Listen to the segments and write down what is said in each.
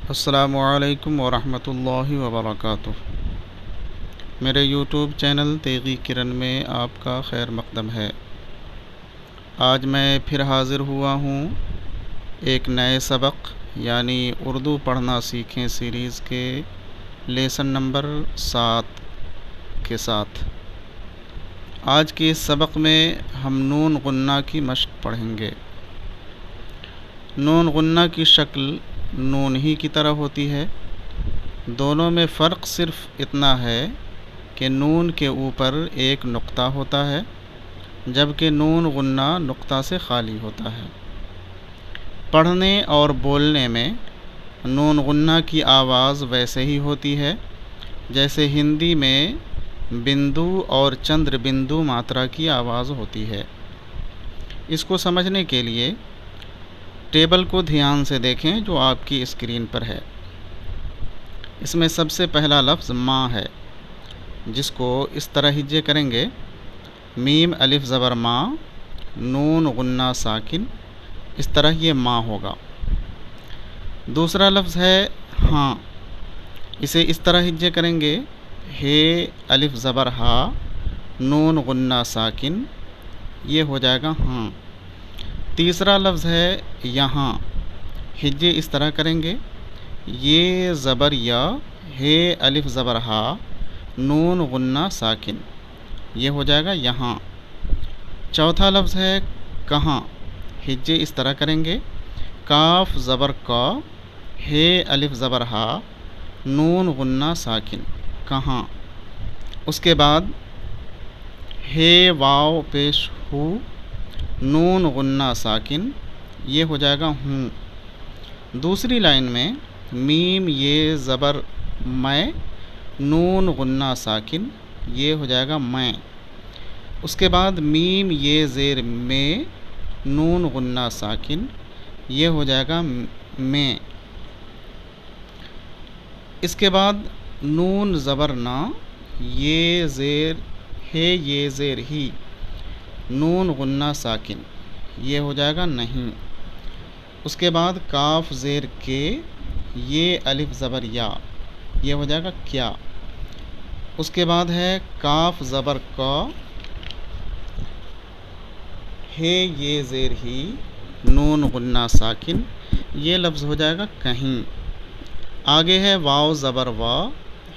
السلام علیکم ورحمۃ اللہ وبرکاتہ۔ میرے یوٹیوب چینل تیغی کرن میں آپ کا خیر مقدم ہے۔ آج میں پھر حاضر ہوا ہوں ایک نئے سبق یعنی اردو پڑھنا سیکھیں سیریز کے لیسن نمبر 7 کے ساتھ۔ آج کے اس سبق میں ہم نون غنہ کی مشق پڑھیں گے۔ نون غنہ کی شکل نون ہی کی طرح ہوتی ہے، دونوں میں فرق صرف اتنا ہے کہ نون کے اوپر ایک نقطہ ہوتا ہے جبکہ نون غنہ نقطہ سے خالی ہوتا ہے۔ پڑھنے اور بولنے میں نون غنہ کی آواز ویسے ہی ہوتی ہے جیسے ہندی میں بندو اور چندر بندو ماترا کی آواز ہوتی ہے۔ اس کو سمجھنے کے لیے ٹیبل کو دھیان سے دیکھیں جو آپ کی اسکرین پر ہے۔ اس میں سب سے پہلا لفظ ماں ہے، جس کو اس طرح ہجے کریں گے: میم الف زبر ماں، نون غنہ ساکن، اس طرح یہ ماں ہوگا۔ دوسرا لفظ ہے ہاں، اسے اس طرح ہجے کریں گے: ہے الف زبر ہا، نون غنہ ساکن، یہ ہو جائے گا ہاں۔ تیسرا لفظ ہے یہاں، ہجے اس طرح کریں گے: یہ زبر یا، ہے الف زبر ہا، نون غنہ ساکن، یہ ہو جائے گا یہاں۔ چوتھا لفظ ہے کہاں، ہجے اس طرح کریں گے: کاف زبر کا، ہے الف زبر ہا، نون غنہ ساکن، کہاں۔ اس کے بعد ہے واو پیش ہو، نون غنہ ساکن، یہ ہو جائے گا ہوں۔ دوسری لائن میں میم یہ زبر میں، نون غنہ ساکن، یہ ہو جائے گا میں۔ اس کے بعد میم یہ زیر میں، نون غنہ ساکن، یہ ہو جائے گا میں۔ اس کے بعد نون زبر نا، یہ زیر ہے، یہ زیر ہی، نون غنہ ساکن، یہ ہو جائے گا نہیں۔ اس کے بعد کاف زیر کے، یہ الف زبر یا، یہ ہو جائے گا کیا۔ اس کے بعد ہے کاف زبر کا، ہے یہ زیر ہی، نون غنہ ساکن، یہ لفظ ہو جائے گا کہیں۔ آگے ہے واو زبر وا،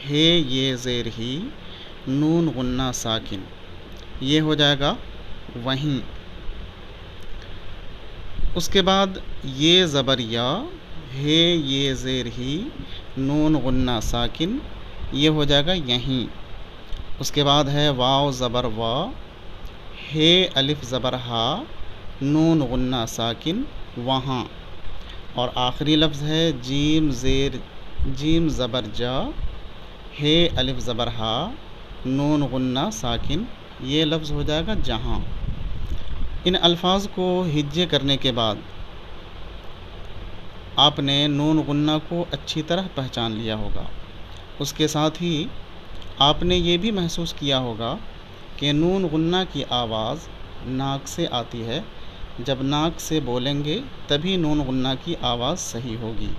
ہے یہ زیر ہی، نون غنہ ساکن، یہ ہو جائے گا وہیں۔ اس کے بعد یہ زبر یا، ہے یہ زیر ہی، نون غنہ ساکن، یہ ہو جائے گا یہیں۔ اس کے بعد ہے واو زبر وا، ہے الف زبر ہا، نون غنہ ساکن، وہاں۔ اور آخری لفظ ہے جیم زبر جا، ہے الف زبر ہا، نون غنہ ساکن، یہ لفظ ہو جائے گا جہاں۔ ان الفاظ کو ہجے کرنے کے بعد آپ نے نون غنہ کو اچھی طرح پہچان لیا ہوگا۔ اس کے ساتھ ہی آپ نے یہ بھی محسوس کیا ہوگا کہ نون غنہ کی آواز ناک سے آتی ہے، جب ناک سے بولیں گے تبھی نون غنہ کی آواز صحیح ہوگی۔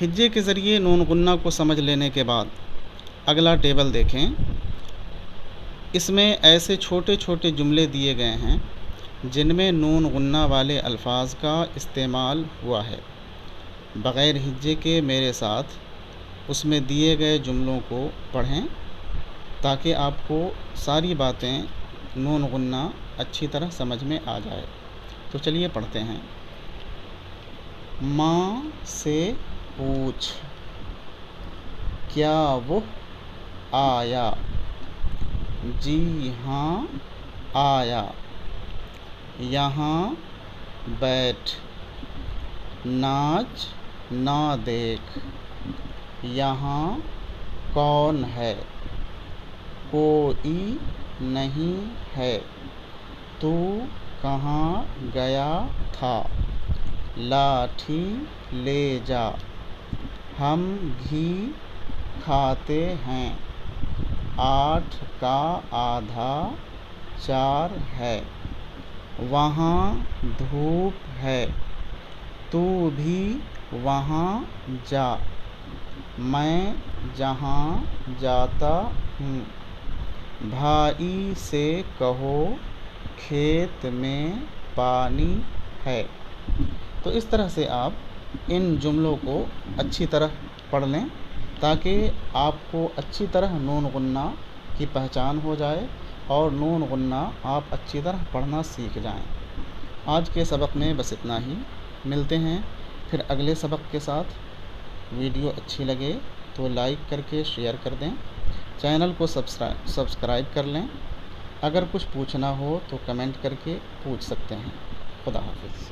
ہجے کے ذریعے نون غنہ کو سمجھ لینے کے بعد اگلا ٹیبل دیکھیں۔ اس میں ایسے چھوٹے چھوٹے جملے دیے گئے ہیں جن میں نون غنہ والے الفاظ کا استعمال ہوا ہے۔ بغیر ہجے کے میرے ساتھ اس میں دیے گئے جملوں کو پڑھیں تاکہ آپ کو ساری باتیں نون غنہ اچھی طرح سمجھ میں آ جائے۔ تو چلیے پڑھتے ہیں۔ ماں سے پوچھ، کیا وہ آیا؟ جی ہاں آیا۔ یہاں بیٹھ، ناچ نہ دیکھ۔ یہاں کون ہے؟ کوئی نہیں ہے۔ تو کہاں گیا تھا؟ لاٹھی لے جا، ہم گھی کھاتے ہیں۔ 8 کا آدھا 4 ہے۔ وہاں دھوپ ہے، تو بھی وہاں جا، میں جہاں جاتا ہوں، بھائی سے کہو کھیت میں پانی ہے۔ تو اس طرح سے آپ ان جملوں کو اچھی طرح پڑھ لیں تاکہ آپ کو اچھی طرح نون غنہ کی پہچان ہو جائے اور نون غنہ آپ اچھی طرح پڑھنا سیکھ جائیں۔ آج کے سبق میں بس اتنا ہی، ملتے ہیں پھر اگلے سبق کے ساتھ۔ ویڈیو اچھی لگے تو لائک کر کے شیئر کر دیں، چینل کو سبسکرائب کر لیں۔ اگر کچھ پوچھنا ہو تو کمنٹ کر کے پوچھ سکتے ہیں۔ خدا حافظ۔